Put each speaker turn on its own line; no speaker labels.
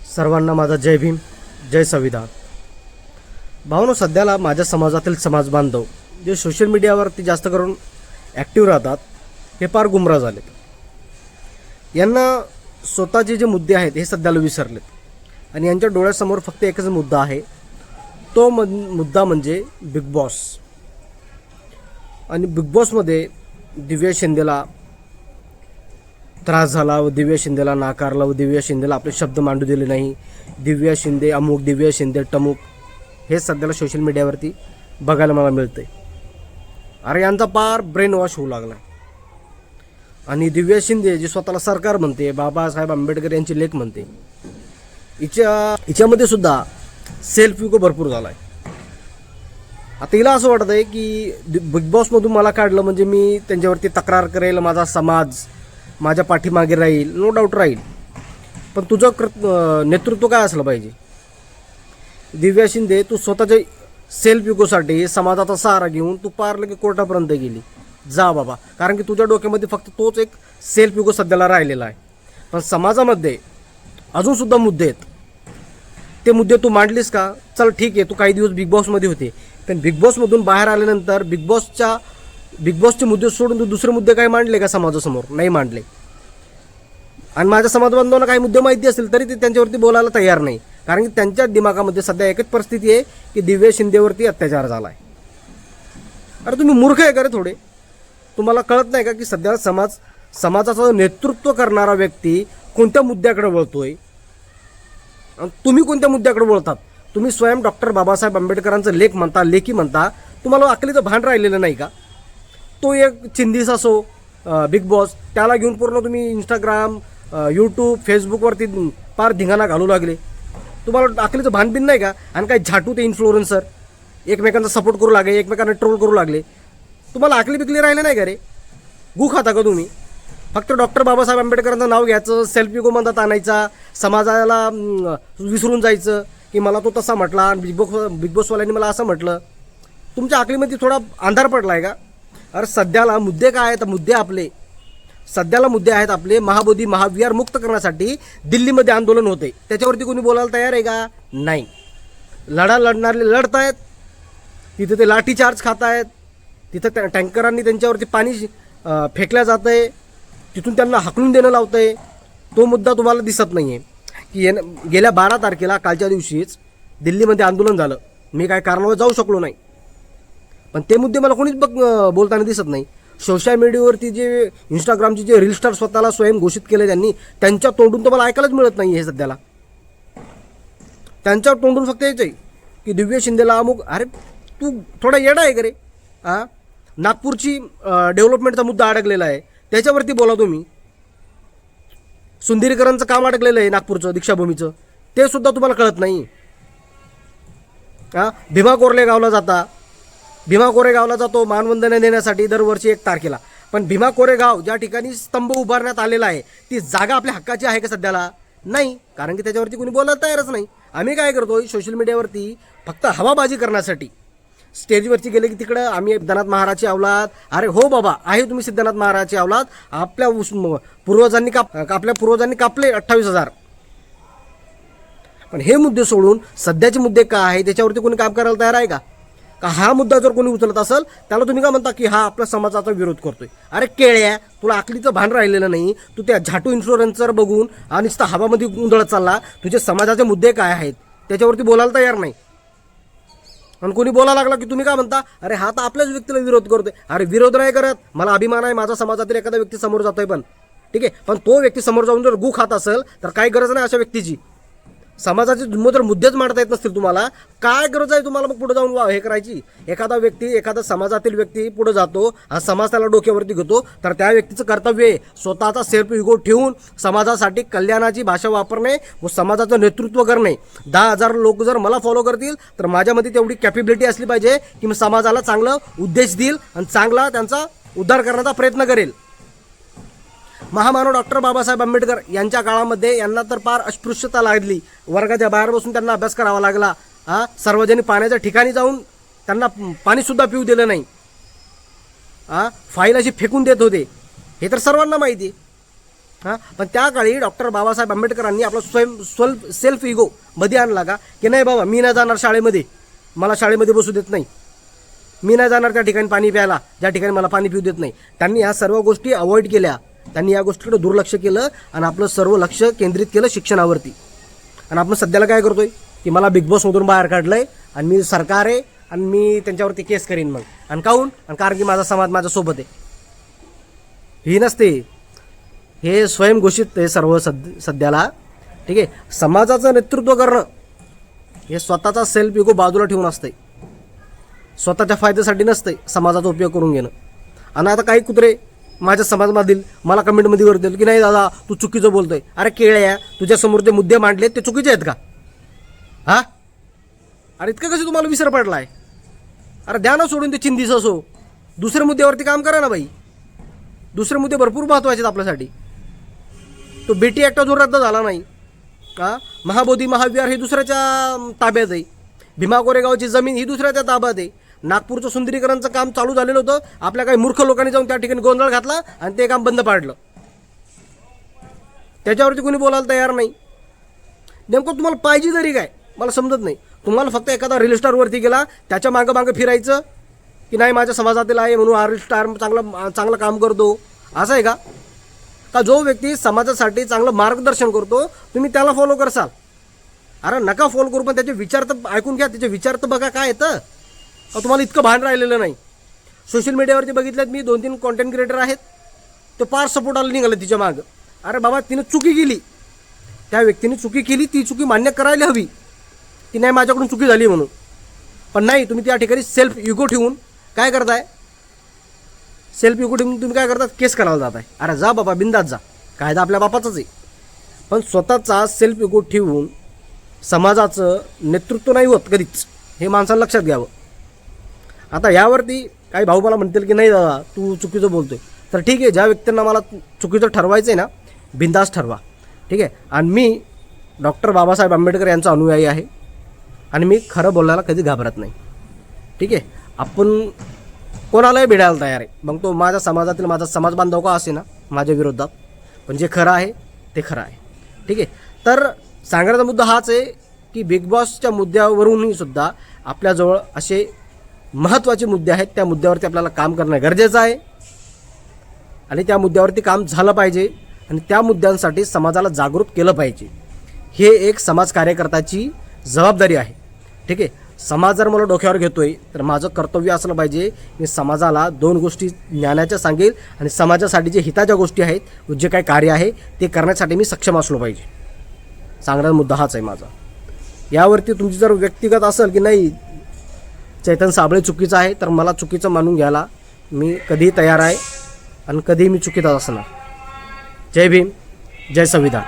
सर्वांना माझा जय भीम, जय संविधान. भावनो, सध्याला माझ्या समाजातील समाज बांधव जे सोशल मीडियावरती जास्त करून ॲक्टिव्ह राहतात हे फार गुमराह झालेत. यांना स्वतःचे जे मुद्दे आहेत हे सध्याला विसरलेत आणि यांच्या डोळ्यासमोर फक्त एकच मुद्दा आहे, तो मुद्दा म्हणजे बिग बॉस. आणि बिग बॉसमध्ये दिव्या शिंदेला त्रास झाला व दिव्या शिंदेला नाकारला व दिव्या शिंदेला आपले शब्द मांडू दिले नाही. दिव्या शिंदे अमुक, दिव्या शिंदे टमुक, हे सध्याला सोशल मीडियावरती बघायला मला मिळतंय. अरे यांचा पार ब्रेन वॉश होऊ लागला. आणि दिव्या शिंदे जी स्वतःला सरकार म्हणते, बाबासाहेब आंबेडकर यांची लेख म्हणते, हिच्यामध्ये सुद्धा सेल्फ इगो भरपूर झाला आहे. आता हिला असं वाटत आहे की बिग बॉसमधून मला काढलं म्हणजे मी त्यांच्यावरती तक्रार करेल, माझा समाज माझ्या पाठीमागे राहील, नो डाऊट राहील. पण तुझं नेतृत्व काय असलं पाहिजे? दिव्या शिंदे, तू स्वतःच्या सेल्फ इगोसाठी समाजाचा सहारा घेऊन तू पार लगे कोर्टापर्यंत गेली. जा बाबा, कारण की तुझ्या डोक्यामध्ये फक्त तोच एक सेल्फ इगो सध्याला राहिलेला आहे. पण समाजामध्ये अजूनसुद्धा मुद्दे आहेत. ते मुद्दे तू मांडलीस का? चल ठीक आहे, तू काही दिवस बिग बॉसमध्ये होते, पण बिग बॉसमधून बाहेर आल्यानंतर बिग बॉसचे मुद्दे सोडून तू दुसरे मुद्दे काही मांडले का समाजासमोर? नाही मांडले. आणि माझ्या समाजबांधवांना काही मुद्दे माहिती असेल तरी ते त्यांच्यावरती बोलायला तयार नाही, कारण की त्यांच्या दिमागामध्ये सध्या एकच परिस्थिती आहे की दिव्या शिंदेवरती अत्याचार झाला आहे. अरे तुम्ही मूर्ख आहे का रे थोडे? तुम्हाला कळत नाही का की सध्या समाजाचं नेतृत्व करणारा व्यक्ती कोणत्या मुद्द्याकडे वळतोय? तुम्ही कोणत्या मुद्द्याकडे वळतात? तुम्ही स्वयं डॉक्टर बाबासाहेब आंबेडकरांचं लेखी म्हणता. तुम्हाला अकलीचं भान राहिलेलं नाही का? तो एक चिंधीस असो बिग बॉस, त्याला घेऊन पूर्ण तुम्ही इंस्टाग्राम, यूट्यूब, फेसबुकवरती पार धिंगाणा घालू लागले. तुम्हाला अकलीचं भान बिन नाही का? आणि काय झाटू ते इन्फ्लुएन्सर एकमेकांचा सपोर्ट करू लागले, एकमेकांना ट्रोल करू लागले. तुम्हाला अकली बिकली राहिले नाही का रे? गु खाता का तुम्ही? फक्त डॉक्टर बाबासाहेब आंबेडकरांचं नाव घ्यायचं, सेल्फ इगो मनात आणायचा, समाजाला विसरून जायचं की मला तो तसा म्हटला आणि बिग बॉसवाल्यांनी मला असं म्हटलं. तुमच्या अकलीमध्ये थोडा अंधार पडला आहे का? अरे सध्याला मुद्दे काय आहेत? सध्याला मुद्दे आहेत आपले. महाबोधी महाविहार मुक्त करण्यासाठी दिल्लीमध्ये आंदोलन होते, त्याच्यावरती कोणी बोलायला तयार आहे का? नाही. लढणारे लढत आहेत, तिथे ते लाठीचार्ज खात आहेत, तिथं टँकरांनी त्यांच्यावरती पाणी फेकल्या जात आहे, तिथून त्यांना हाकलून देणं लावतं आहे. तो मुद्दा तुम्हाला दिसत नाही आहे की गेल्या 12 तारखेला कालच्या दिवशीच दिल्लीमध्ये आंदोलन झालं. मी काय कारणावर जाऊ शकलो नाही, पण ते मुद्दे मला कोणीच बोलताना दिसत नाही. सोशल मीडियावरती जे इंस्टाग्रामचे जे रील स्टार स्वतःला स्वयं घोषित केले त्यांनी, त्यांच्या तोंडून तर मला ऐकायलाच मिळत नाही हे सध्याला. त्यांच्या तोंडून फक्त यायचं आहे की दिव्या शिंदेला अमुक. अरे तू थोडा येडा आहे का रे? नागपूरची डेव्हलपमेंटचा मुद्दा अडकलेला आहे, त्याच्यावरती बोला तुम्ही. सुंदरीकरणचं काम अडकलेलं आहे नागपूरचं, दीक्षाभूमीचं, ते सुद्धा तुम्हाला कळत नाही. भीमा कोरेगावला जातो मानवंदना देण्यासाठी दरवर्षी 1 तारखेला. पण भीमा कोरेगाव ज्या ठिकाणी स्तंभ उभारण्यात आलेला आहे ती जागा आपल्या हक्काची आहे का सध्याला? नाही, कारण की त्याच्यावरती कोणी बोलायला तयारच नाही. आम्ही काय करतोय सोशल मीडियावरती फक्त हवाबाजी करण्यासाठी स्टेजवरती गेले की तिकडं आम्ही सिद्धनाथ महाराजची अवलाद. अरे हो बाबा, आहे तुम्ही सिद्धनाथ महाराजची अवलाद. आपल्या पूर्वजांनी कापले 28,000. पण हे मुद्दे सोडून सध्याचे मुद्दे काय आहे त्याच्यावरती कोणी काम करायला तयार आहे का? हा मुद्दा जर कोणी उचलत असेल त्याला तुम्ही काय म्हणता की हा आपल्या समाजाचा विरोध करतोय. अरे केळ्या, तुला अकलीचं भान राहिलेलं नाही. तू त्या झाटू इन्फ्लुएन्सर बघून आणि नुसतं हवामध्ये उंदळत चालला. तुझे समाजाचे मुद्दे काय आहेत त्याच्यावरती बोलायला तयार नाही. आणि कोणी बोलायला लागला की तुम्ही काय म्हणता, अरे हा तर आपल्याच व्यक्तीला विरोध करतोय. अरे विरोध नाही करत, मला अभिमान आहे माझा समाजातील एखादा व्यक्ती समोर जातोय. पण ठीक आहे, पण तो व्यक्ती समोर जाऊन जर गु खात असेल तर काय गरज नाही अशा व्यक्तीची. समाजाचे जर मुद्देच मांडता येत नसतील तुम्हाला, काय गरज आहे तुम्हाला मग पुढे जाऊन हे करायची? एखादा समाजातील व्यक्ती पुढे जातो, हा समाज त्याला डोक्यावरती घेतो, तर त्या व्यक्तीचं कर्तव्य आहे स्वतःचा सेल्फ इगो ठेवून समाजासाठी कल्याणाची भाषा वापरणे व समाजाचं नेतृत्व करणे. 10,000 लोक जर मला फॉलो करतील तर माझ्यामध्ये तेवढी कॅपेबिलिटी असली पाहिजे की मी समाजाला चांगलं उद्देश देईल आणि चांगला त्यांचा उद्धार करण्याचा प्रयत्न करेल. महामानव डॉक्टर बाबासाहेब आंबेडकर यांच्या काळामध्ये यांना तर फार अस्पृश्यता लागली. वर्गाच्या बाहेर बसून त्यांना अभ्यास करावा लागला. सार्वजनिक पाण्याच्या ठिकाणी जाऊन त्यांना पाणीसुद्धा पिऊ दिलं नाही. फाईल अशी फेकून देत होते, हे तर सर्वांना माहिती आहे. हां, पण त्या काळी डॉक्टर बाबासाहेब आंबेडकरांनी आपला सेल्फ इगो मध्ये आणला का, की नाही बाबा मी नाही जाणार शाळेमध्ये, मला शाळेमध्ये बसू देत नाही, मी नाही जाणार त्या ठिकाणी पाणी प्यायला ज्या ठिकाणी मला पाणी पिऊ देत नाही. त्यांनी ह्या सर्व गोष्टी अवॉइड केल्या, त्यांनी या गोष्टीकडे दुर्लक्ष केलं आणि आपलं सर्व लक्ष केंद्रित केलं शिक्षणावरती. आणि आपण सध्याला काय करतोय की मला बिग बॉसमधून बाहेर काढलंय आणि मी सरकार आहे आणि मी त्यांच्यावरती केस करीन मग. आणि काहून? आणि कारण की माझा समाज माझ्यासोबत आहे. ही नसते, हे स्वयंघोषित आहे सर्व सध्याला. ठीक आहे, समाजाचं नेतृत्व करणं हे स्वतःचा सेल्फ इगो बाजूला ठेवून असतंय, स्वतःच्या फायद्यासाठी नसतंय समाजाचा उपयोग करून घेणं. आणि आता काही कुत्रे माझ्या समाजामधील मला कमेंटमध्ये करतील की नाही दादा तू चुकीचं बोलतोय. अरे केळ्या, तुझ्यासमोर जे मुद्दे मांडले ते चुकीचे आहेत का? हां, अरे इतकं कसं तुम्हाला विसर पडलाय? अरे द्या ना सोडून ते चिंधीस असो, दुसऱ्या मुद्द्यावरती काम करा ना बाई. दुसरे मुद्दे भरपूर महत्त्वाचे आहेत आपल्यासाठी. तो बेटी ॲक्ट अजून रद्द झाला नाही का? महाबोधी महाविहार हे दुसऱ्याच्या ताब्यात आहे. भीमा कोरेगावची जमीन ही दुसऱ्याच्या ताब्यात आहे. नागपूरचं सुंदरीकरणचं काम चालू झालेलं होतं, आपल्या काही मूर्ख लोकांनी जाऊन त्या ठिकाणी गोंधळ घातला आणि ते काम बंद पाडलं. त्याच्यावरती कोणी बोलायला तयार नाही. नेमकं तुम्हाला पाहिजे तरी काय मला समजत नाही. तुम्हाला फक्त एखादा रील स्टारवरती गेला त्याच्या मागं मागं फिरायचं की नाही माझ्या समाजातील आहे म्हणून हा रील स्टार चांगलं काम करतो, असं आहे का? का जो व्यक्ती समाजासाठी चांगलं मार्गदर्शन करतो तुम्ही त्याला फॉलो करसाल? अरे नका फॉलो करू, पण त्याचे विचार तर ऐकून घ्या, त्याचे विचार तर बघा काय येतं. तुम्हाला इतकं भान राहिलेलं नाही. सोशल मीडियावरती बघितलं मी 2-3 कॉन्टेंट क्रिएटर आहेत, ते पार सपोर्टाला निघाले तिच्या मागं. अरे बाबा तिनं चुकी केली, त्या व्यक्तीने चुकी केली, ती चुकी मान्य करायला हवी की नाही माझ्याकडून चुकी झाली म्हणून. पण नाही, तुम्ही त्या ठिकाणी सेल्फ इगो ठेवून काय करताय? सेल्फ इगो ठेवून तुम्ही काय करतात? केस करायला जाताय. अरे जा बाबा, बिंदात जा, कायदा आपल्या बापाचाच आहे. पण स्वतःचा सेल्फ इगो ठेवून समाजाचं नेतृत्व नाही होत कधीच, हे माणसाला लक्षात घ्यावं. आता यावरती काही भाऊ मला म्हणतील की नाही दादा तू चुकीचं बोलतोय. तर ठीक आहे, ज्या व्यक्तींना मला चुकीचं ठरवायचं आहे ना, बिंदास ठरवा. ठीक आहे, आणि मी डॉक्टर बाबासाहेब आंबेडकर यांचा अनुयायी आहे आणि मी खरं बोलायला कधी घाबरत नाही. ठीक आहे, आपण कोणालाही भिडायला तयार आहे, मग तो माझ्या समाजातील माझा समाज बांधव का असे ना माझ्या विरोधात, पण जे खरं आहे ते खरं आहे. ठीक आहे, तर सांगण्याचा मुद्दा हाच आहे की बिग बॉसच्या मुद्द्यावरूनही सुद्धा आपल्याजवळ असे महत्त्वाचे मुद्दे आहेत, त्या मुद्द्यावरती आपल्याला काम करणं गरजेचं आहे आणि त्या मुद्द्यावरती काम झालं पाहिजे आणि त्या मुद्द्यांसाठी समाजाला जागृत केलं पाहिजे. हे एक समाज कार्यकर्त्याची जबाबदारी आहे. ठीक आहे, समाज जर मला डोक्यावर घेतोय तर माझं कर्तव्य असलं पाहिजे मी समाजाला 2 गोष्टी ज्ञानाच्या सांगेल आणि समाजासाठी जे हिताच्या गोष्टी आहेत, जे काही कार्य आहे ते करण्यासाठी मी सक्षम असलो पाहिजे. सांगण्याचा मुद्दा हाच आहे माझा. यावरती तुमची जर व्यक्तिगत असेल की नाही चैतन साबळे चुकीचं आहे, तर मला चुकीचं मानून घ्यायला मी कधीही तयार आहे आणि कधीही मी चुकीचा असणार. जय भीम, जय संविधान.